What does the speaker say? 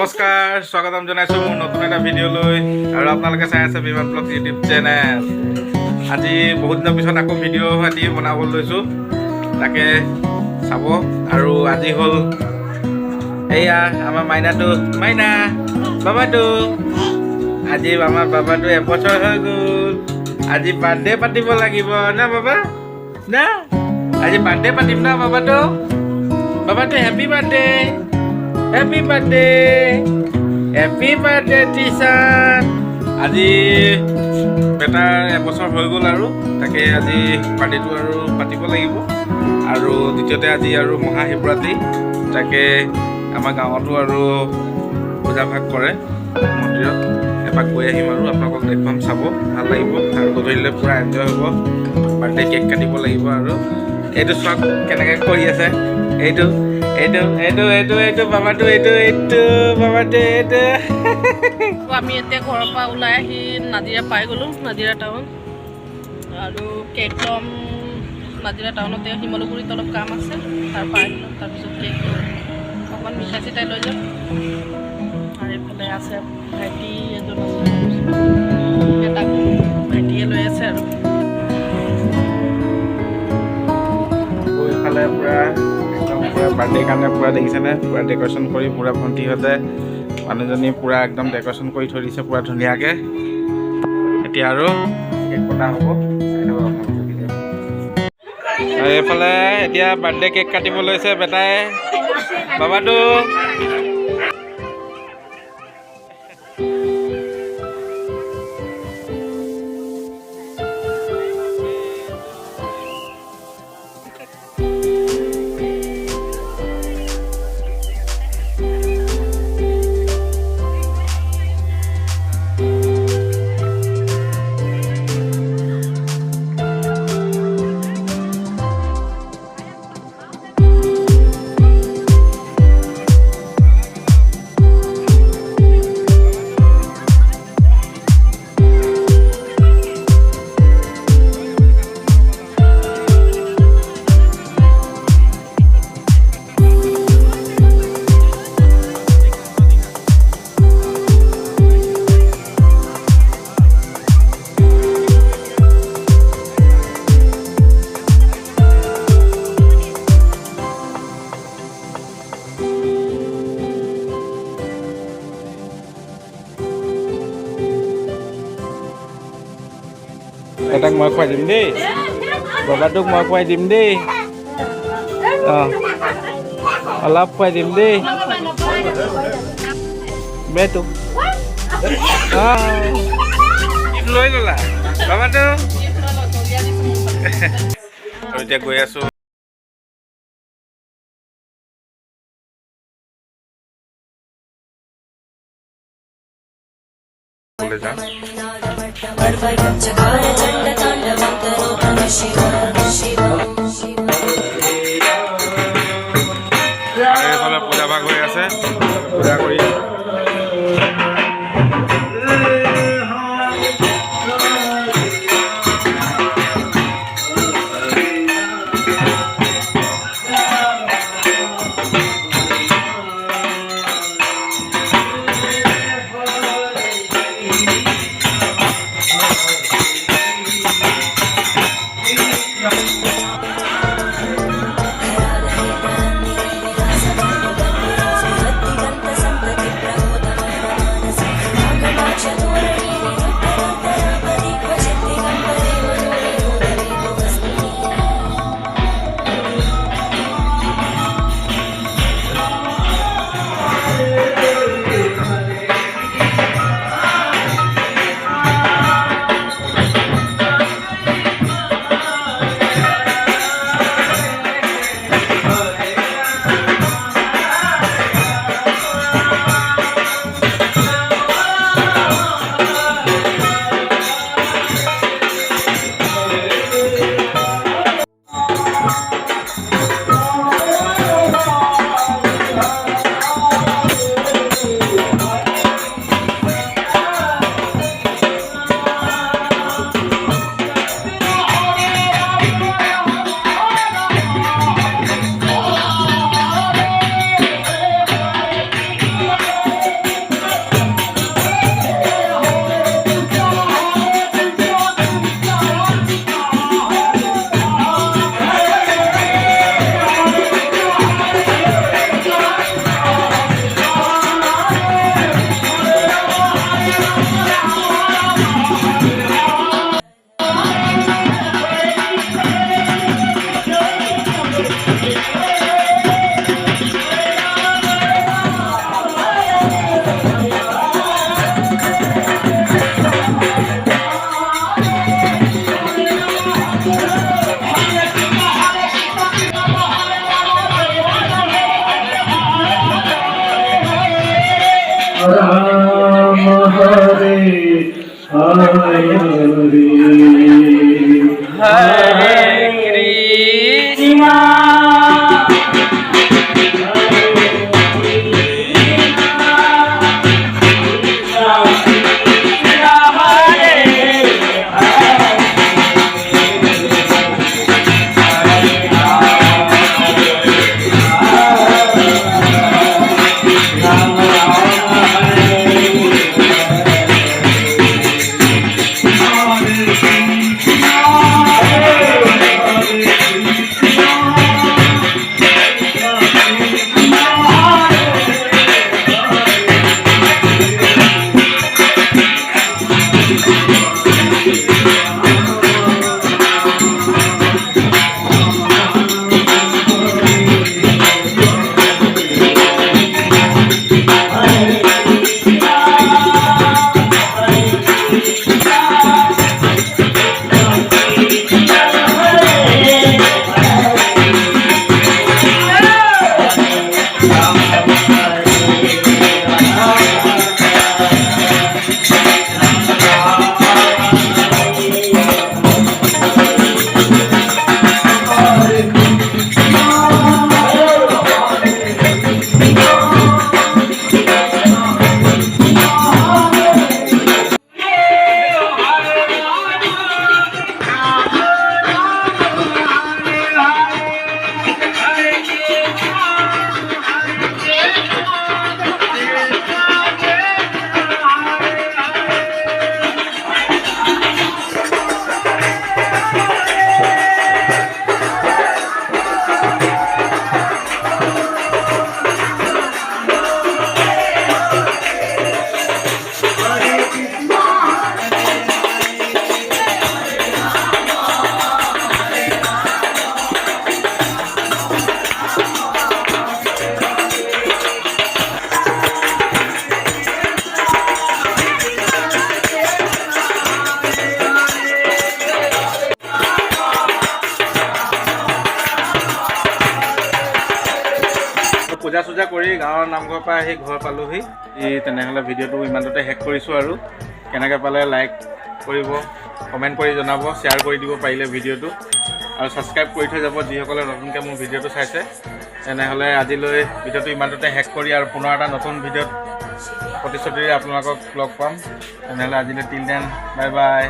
নমস্কাৰ স্বাগতম জনাইছোঁ মোৰ নতুন এটা ভিডিঅ'লৈ আৰু আপোনালোকে চাই আছে বিমান ব্লগ ইউটিউব চেনেল। আজি বহুত দিনৰ পিছত আকৌ ভিডিঅ' আদি বনাব লৈছোঁ, তাকে চাব। আৰু আজি হ'ল এয়া আমাৰ মাইনাটো, মাইনা বাবাটো। আজি আমাৰ বাবাটো এবছৰ হৈ গ'ল। আজি বাৰ্থডে পাতিব লাগিব না বাবা, না আজি বাৰ্থডে পাতিম না বাবাটো। বাবাটো happy birthday, happy birthday, happy birthday teacher. আজি বেটাৰ এবছৰ হৈ গ'ল আৰু তাকে আজি পাৰ্টিটো আৰু পাতিব লাগিব। আৰু দ্বিতীয়তে আজি আৰু মহাশিৱৰাত্ৰি, তাকে আমাৰ গাঁৱতো আৰু পূজা ভাগ কৰে মন্দিৰত। এপাক গৈ আহিম আৰু আপোনালোকক দেখুৱাম, চাব ভাল লাগিব। আৰু গধূলিলৈ পূৰা এনজয় হ'ব, বাৰ্থডে কেক কাটিব লাগিব। আৰু এইটো চাওক কেনেকৈ কৰি আছে, এইটো এইটো এইটো এইটো এইটো বাবাটো, এইটো এইটো বাবাটো, এইটো আমি এতিয়া ঘৰৰ পৰা ওলাই আহি নাজিৰা পাই গ'লোঁ, নাজিৰা টাউন। আৰু কেক ল'ম নাজিৰা টাউনতে, শিমলুগুৰিত অলপ কাম আছে, তাৰ পৰা আহিলোঁ। তাৰপিছত কেক অকণমান মিঠাই চিঠাই লৈ যাম। আৰু এইফালে আছে ভাইটি এজন আছে, এটা ভাইটিয়ে লৈ আছে। আৰু এইফালে পূৰা একদম পূৰা বাৰ্থডে কাৰণে পূৰা দেখিছেনে, পূৰা ডেক'ৰেশ্যন কৰি পূৰা ভণ্টিহঁতে মানুহজনী পূৰা একদম ডেক'ৰেশ্যন কৰি থৈ দিছে পূৰা ধুনীয়াকৈ। এতিয়া আৰু কেক কটা হ'ব, চাই থাকক আপোনালোকে। আৰু এইফালে এতিয়া বাৰ্থডে কেক কাটিব লৈছে বেটাই, বাবাটো। এটাক মই খুৱাই দিম দেই, বাবাটোক মই খুৱাই দিম দেই। অঁ অলপ খুৱাই দিম দেই বেটোক। লৈ ল'লা বাবাটো। আৰু এতিয়া গৈ আছোঁ যাম। এইফালে পূজা ভাগ হৈ আছে, পূজা কৰি Ram Hare Hare Krishna পূজা চূজা কৰি গাঁৱৰ নামঘৰৰ পৰা আহি ঘৰ পালোহি। তেনেহ'লে ভিডিঅ'টো ইমানতে শেষ কৰিছোঁ আৰু কেনেকৈ পালে লাইক কৰিব, কমেণ্ট কৰি জনাব, শ্বেয়াৰ কৰি দিব পাৰিলে ভিডিঅ'টো, আৰু ছাবস্ক্ৰাইব কৰি থৈ যাব যিসকলে নতুনকৈ মোৰ ভিডিঅ'টো চাইছে। তেনেহ'লে আজিলৈ ভিডিঅ'টো ইমানতে শেষ কৰি আৰু পুনৰ এটা নতুন ভিডিঅ'ত প্ৰতিশ্ৰুতিৰে আপোনালোকক লগ পাম। তেনেহ'লে আজিলৈ টিল দেন, বাই বাই।